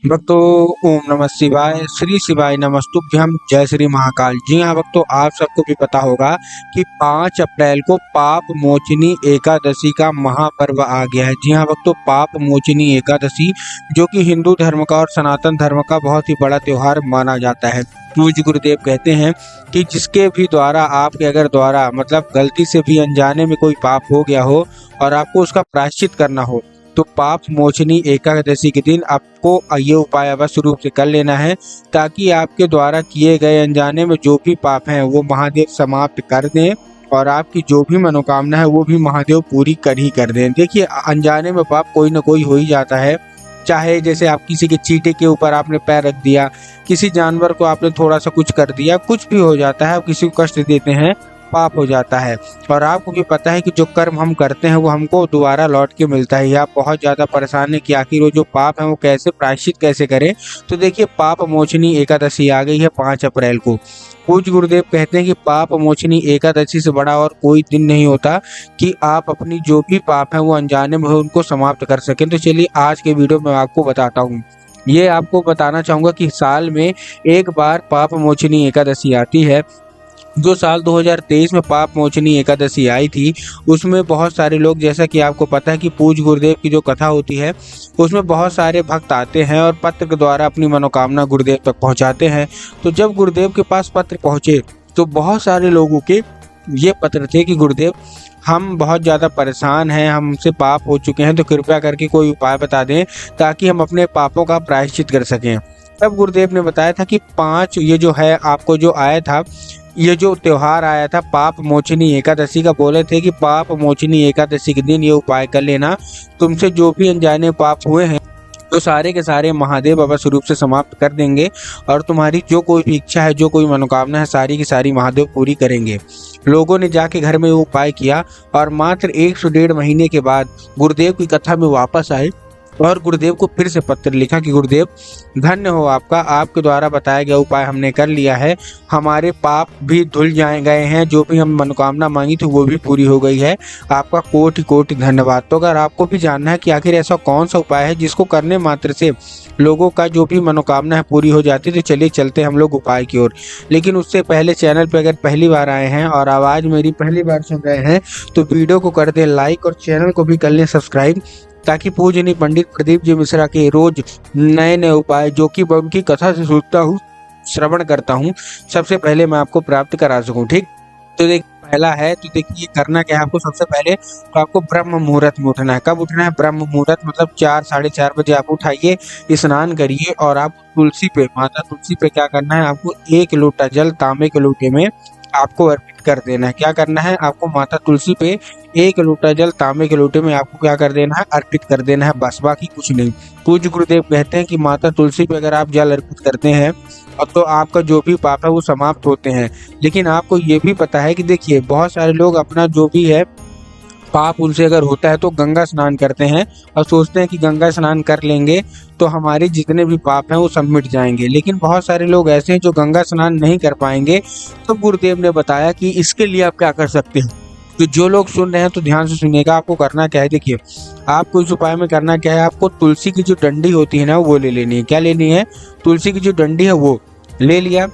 भक्तों, ओम नमः शिवाय, श्री शिवाय नमस्तुभ्यम, जय श्री महाकाल। जी हाँ भक्तों, आप सबको भी पता होगा कि 5 अप्रैल को पाप मोचनी एकादशी का महापर्व आ गया है। जी हाँ भक्तों, पाप मोचनी एकादशी जो कि हिंदू धर्म का और सनातन धर्म का बहुत ही बड़ा त्योहार माना जाता है। पूज्य गुरुदेव कहते हैं कि जिसके भी द्वारा आपके अगर द्वारा मतलब गलती से भी अनजाने में कोई पाप हो गया हो और आपको उसका प्रायश्चित करना हो, तो पाप मोचनी एकादशी के दिन आपको ये उपाय अवश्य रूप से कर लेना है, ताकि आपके द्वारा किए गए अनजाने में जो भी पाप हैं वो महादेव समाप्त कर दें और आपकी जो भी मनोकामना है वो भी महादेव पूरी कर दें। देखिए, अनजाने में पाप कोई ना कोई हो ही जाता है। चाहे जैसे आप किसी के चींटे के ऊपर आपने पैर रख दिया, किसी जानवर को आपने थोड़ा सा कुछ कर दिया, कुछ भी हो जाता है। आप किसी को कष्ट देते हैं, पाप हो जाता है। और आपको भी पता है कि जो कर्म हम करते हैं वो हमको दोबारा लौट के मिलता है। आप बहुत ज़्यादा परेशान है कि आखिर वो जो पाप है वो कैसे प्रायश्चित कैसे करें। तो देखिए, पाप मोचनी एकादशी आ गई है 5 अप्रैल को। पूज्य गुरुदेव कहते हैं कि पाप मोचनी एकादशी से बड़ा और कोई दिन नहीं होता कि आप अपनी जो भी पाप है वो अनजाने में हो उनको समाप्त कर सकें। तो चलिए, आज के वीडियो में आपको बताता हूँ। ये आपको बताना चाहूँगा कि साल में एक बार पाप मोचनी एकादशी आती है। जो साल 2023 में पाप मोचनी एकादशी आई थी, उसमें बहुत सारे लोग, जैसा कि आपको पता है कि पूज्य गुरुदेव की जो कथा होती है उसमें बहुत सारे भक्त आते हैं और पत्र के द्वारा अपनी मनोकामना गुरुदेव तक पहुंचाते हैं। तो जब गुरुदेव के पास पत्र पहुंचे तो बहुत सारे लोगों के ये पत्र थे कि गुरुदेव, हम बहुत ज़्यादा परेशान हैं, हमसे पाप हो चुके हैं, तो कृपया करके कोई उपाय बता दें ताकि हम अपने पापों का प्रायश्चित कर सकें। तब गुरुदेव ने बताया था कि 5 ये जो है आपको जो आया था, ये जो त्योहार आया था पाप मोचनी एकादशी का, बोले थे कि पाप मोचनी एकादशी के दिन ये उपाय कर लेना, तुमसे जो भी अनजाने पाप हुए हैं तो सारे के सारे महादेव अवश्य रूप से समाप्त कर देंगे और तुम्हारी जो कोई भी इच्छा है, जो कोई मनोकामना है, सारी की सारी महादेव पूरी करेंगे। लोगों ने जाके घर में वो उपाय किया और मात्र 1 से 1.5 महीने के बाद गुरुदेव की कथा में वापस आए और गुरुदेव को फिर से पत्र लिखा कि गुरुदेव, धन्य हो आपका, आपके द्वारा बताया गया उपाय हमने कर लिया है, हमारे पाप भी धुल गए हैं, जो भी हम मनोकामना मांगी थी वो भी पूरी हो गई है, आपका कोटि कोटि धन्यवाद। तो अगर आपको भी जानना है कि आखिर ऐसा कौन सा उपाय है जिसको करने मात्र से लोगों का जो भी मनोकामना है पूरी हो जाती है, तो चलिए चलते हम लोग उपाय की ओर। लेकिन उससे पहले चैनल पर अगर पहली बार आए हैं और आवाज़ मेरी पहली बार सुन रहे हैं तो वीडियो को कर दें लाइक और चैनल को भी कर लें सब्सक्राइब, ताकि पूजनीय पंडित प्रदीप जी मिश्रा के रोज नए नए उपाय जो कि मैं उनकी कथा से सुनता हूँ, श्रवण करता हूँ, सबसे पहले मैं आपको प्राप्त करा सकूँ। ठीक, तो देखिए पहला है, तो देखिए करना क्या है आपको। सबसे पहले तो आपको ब्रह्म मुहूर्त में उठना है। कब उठना है? ब्रह्म मुहूर्त मतलब 4 साढ़े 4 बजे आप उठाइए, स्नान करिए और आप तुलसी पे, माता तुलसी पे क्या करना है, आपको 1 लोटा जल तांबे के लोटे में आपको अर्पित कर देना है। क्या करना है आपको? माता तुलसी पे 1 लोटा जल तांबे के लोटे में आपको क्या कर देना है? अर्पित कर देना है, बस, बाकी कुछ नहीं। पूज्य गुरुदेव कहते हैं कि माता तुलसी पे अगर आप जल अर्पित करते हैं और तो आपका जो भी पाप है वो समाप्त होते हैं। लेकिन आपको ये भी पता है कि देखिए, बहुत सारे लोग अपना जो भी है पाप उनसे अगर होता है तो गंगा स्नान करते हैं और सोचते हैं कि गंगा स्नान कर लेंगे तो हमारे जितने भी पाप हैं वो सब मिट जाएंगे। लेकिन बहुत सारे लोग ऐसे हैं जो गंगा स्नान नहीं कर पाएंगे। तो गुरुदेव ने बताया कि इसके लिए आप क्या कर सकते हैं। तो जो लोग सुन रहे हैं तो ध्यान से सुनिएगा। आपको करना क्या है, देखिए आपको इस उपाय में करना क्या है, आपको तुलसी की जो डंडी होती है ना वो ले लेनी है। क्या लेनी है? तुलसी की जो डंडी है वो ले लिया।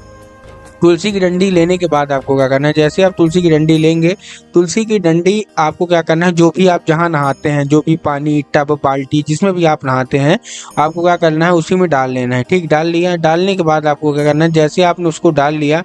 तुलसी की डंडी लेने के बाद आपको क्या करना है, जैसे आप तुलसी की डंडी लेंगे, तुलसी की डंडी आपको क्या करना है, जो भी आप जहाँ नहाते हैं, जो भी पानी, टब, बाल्टी, जिसमें भी आप नहाते हैं, आपको क्या करना है, उसी में डाल लेना है। ठीक, डाल लिया। डालने के बाद आपको क्या करना है, जैसे आपने उसको डाल लिया,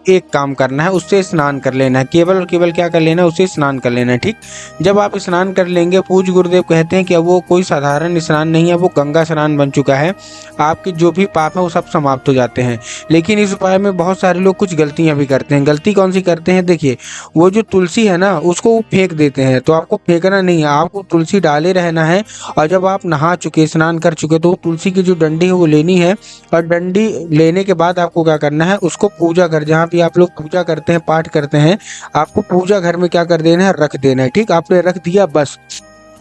एक काम करना है, उससे स्नान कर लेना है। केवल और केवल क्या कर लेना है, उससे स्नान कर लेना है। ठीक, जब आप स्नान कर लेंगे, पूज्य गुरुदेव कहते हैं कि अब वो कोई साधारण स्नान नहीं है, वो गंगा स्नान बन चुका है। आपके जो भी पाप है वो सब समाप्त हो जाते हैं। लेकिन इस उपाय में बहुत सारे लोग कुछ गलतियां भी करते हैं। गलती कौन सी करते हैं? देखिए, वो जो तुलसी है ना उसको वो फेंक देते हैं। तो आपको फेंकना नहीं है, आपको तुलसी डाले रहना है। और जब आप नहा चुके, स्नान कर चुके, तो तुलसी की जो डंडी है वो लेनी है और डंडी लेने के बाद आपको क्या करना है, उसको पूजा घर, जहाँ भी आप लोग पूजा करते हैं, पाठ करते हैं, आपको पूजा घर में क्या कर देना है, रख देना है। ठीक, आपने रख दिया, बस।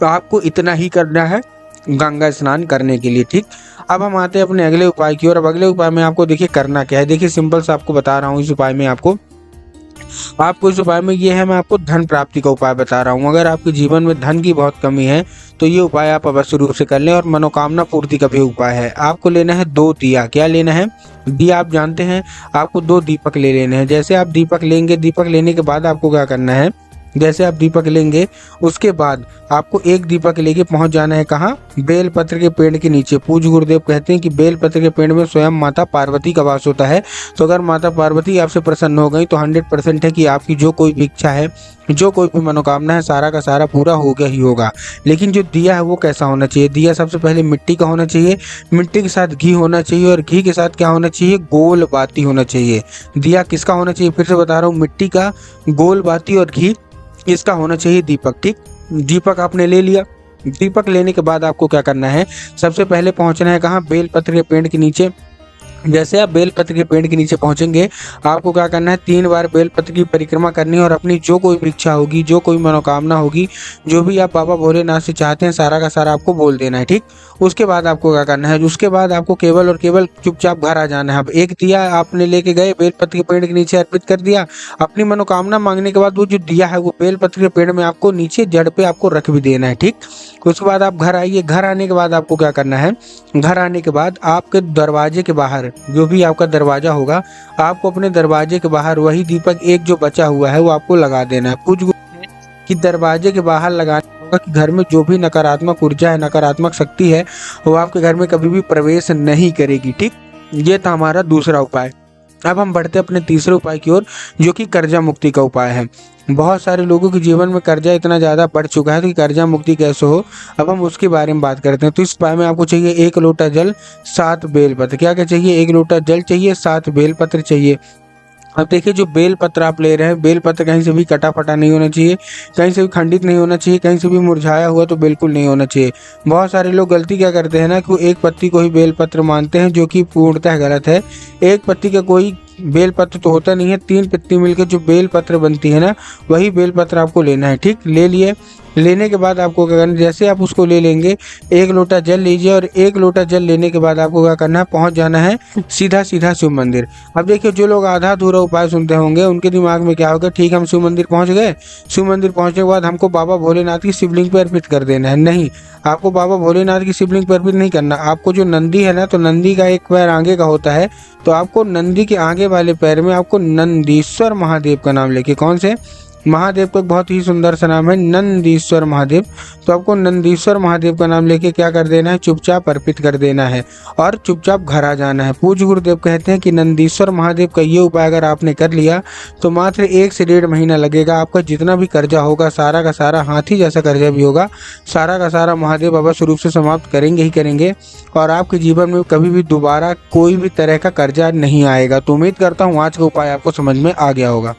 तो आपको इतना ही करना है गंगा स्नान करने के लिए। ठीक, अब हम आते हैं अपने अगले उपाय की ओर। अब अगले उपाय में आपको देखिए करना क्या है। देखिए सिंपल सा आपको बता रहा हूँ। इस उपाय में आपको आपको इस उपाय में ये है, मैं आपको धन प्राप्ति का उपाय बता रहा हूँ। अगर आपके जीवन में धन की बहुत कमी है तो ये उपाय आप अवश्य रूप से कर लें। और मनोकामना पूर्ति का भी उपाय है। आपको लेना है 2 दिया। क्या लेना है? दिया आप जानते हैं, आपको 2 दीपक ले लेने हैं। जैसे आप दीपक लेंगे, दीपक लेने के बाद आपको क्या करना है, जैसे आप दीपक लेंगे उसके बाद आपको एक दीपक लेके पहुंच जाना है कहाँ? बेलपत्र के पेड़ के नीचे। पूज्य गुरुदेव कहते हैं कि बेलपत्र के पेड़ में स्वयं माता पार्वती का वास होता है। तो अगर माता पार्वती आपसे प्रसन्न हो गई तो 100% है कि आपकी जो कोई भी इच्छा है, जो कोई भी मनोकामना है, सारा का सारा पूरा हो गया ही होगा। लेकिन जो दिया है वो कैसा होना चाहिए? दिया सबसे पहले मिट्टी का होना चाहिए। मिट्टी के साथ घी होना चाहिए। और घी के साथ क्या होना चाहिए? गोल बाती होना चाहिए। दिया किसका होना चाहिए? फिर से बता रहा हूँ, मिट्टी का, गोल बाती और घी, इसका होना चाहिए दीपक। ठीक, दीपक आपने ले लिया। दीपक लेने के बाद आपको क्या करना है? सबसे पहले पहुंचना है कहाँ? बेलपत्र के पेड़ के नीचे। जैसे आप बेलपत्र के पेड़ के नीचे पहुंचेंगे, आपको क्या करना है? 3 बार बेलपत्र की परिक्रमा करनी है और अपनी जो कोई भी इच्छा होगी, जो कोई मनोकामना होगी, जो भी आप बाबा भोलेनाथ से चाहते हैं, सारा का सारा आपको बोल देना है। ठीक, उसके बाद आपको क्या करना है? उसके बाद आपको केवल और केवल चुपचाप घर आ जाना है। अब एक दिया आपने लेके गए, बेलपत्र के पेड़ के नीचे अर्पित कर दिया। अपनी मनोकामना मांगने के बाद वो जो दिया है वो बेलपत्र के पेड़ में आपको नीचे जड़ पे आपको रख भी देना है। ठीक, उसके बाद आप घर आइए। घर आने के बाद आपको क्या करना है? घर आने के बाद आपके दरवाजे के बाहर, जो भी आपका दरवाजा होगा, आपको अपने दरवाजे के बाहर वही दीपक एक जो बचा हुआ है वो आपको लगा देना है। कुछ कि दरवाजे के बाहर लगाना होगा कि घर में जो भी नकारात्मक ऊर्जा है, नकारात्मक शक्ति है, वो आपके घर में कभी भी प्रवेश नहीं करेगी। ठीक, ये था हमारा दूसरा उपाय। अब हम बढ़ते अपने तीसरे उपाय की ओर, जो कि कर्जा मुक्ति का उपाय है। बहुत सारे लोगों के जीवन में कर्जा इतना ज़्यादा बढ़ चुका है तो कि कर्जा मुक्ति कैसे हो, अब हम उसके बारे में बात करते हैं। तो इस उपाय में आपको चाहिए 1 लोटा जल, 7 बेलपत्र। क्या क्या चाहिए? 1 लोटा जल चाहिए, 7 बेलपत्र चाहिए। अब देखिए, जो बेलपत्र आप ले रहे हैं, बेलपत्र कहीं से भी कटा फटा नहीं होना चाहिए, कहीं से भी खंडित नहीं होना चाहिए, कहीं से भी मुरझाया हुआ तो बिल्कुल नहीं होना चाहिए। बहुत सारे लोग गलती क्या करते हैं ना, कि वो एक पत्ती को ही बेलपत्र मानते हैं, जो कि पूर्णतः गलत है। एक पत्ती का कोई बेलपत्र तो होता नहीं है, 3 पत्ती मिलकर जो बेलपत्र बनती है ना, वही बेलपत्र आपको लेना है। ठीक, ले लिए। लेने के बाद आपको क्या करना है? जैसे आप उसको ले लेंगे, 1 लोटा जल लीजिए। और 1 लोटा जल लेने के बाद आपको क्या करना है? पहुंच जाना है सीधा सीधा शिव मंदिर। अब देखिए, जो लोग आधा अधूरा उपाय सुनते होंगे उनके दिमाग में क्या होगा, ठीक, हम शिव मंदिर पहुंच गए, शिव मंदिर पहुंचने के बाद हमको बाबा भोलेनाथ की शिवलिंग पर अर्पित कर देना है। नहीं, आपको बाबा भोलेनाथ की शिवलिंग पर अर्पित नहीं करना। आपको जो नंदी है ना, तो नंदी का एक पैर आगे का होता है, तो आपको नंदी के आगे वाले पैर में आपको नंदीश्वर महादेव का नाम लेके, कौन से? महादेव का बहुत ही सुंदर सा नाम है, नंदीश्वर महादेव। तो आपको नंदीश्वर महादेव का नाम लेके क्या कर देना है? चुपचाप अर्पित कर देना है और चुपचाप घर आ जाना है। पूज्य गुरुदेव कहते हैं कि नंदीश्वर महादेव का ये उपाय अगर आपने कर लिया तो मात्र 1 से 1.5 महीना लगेगा। आपका जितना भी कर्जा होगा, सारा का सारा, हाथी जैसा कर्जा भी होगा, सारा का सारा महादेव अवश्य रूप से समाप्त करेंगे ही करेंगे। और आपके जीवन में कभी भी दोबारा कोई भी तरह का कर्जा नहीं आएगा। तो उम्मीद करता हूँ आज का उपाय आपको समझ में आ गया होगा।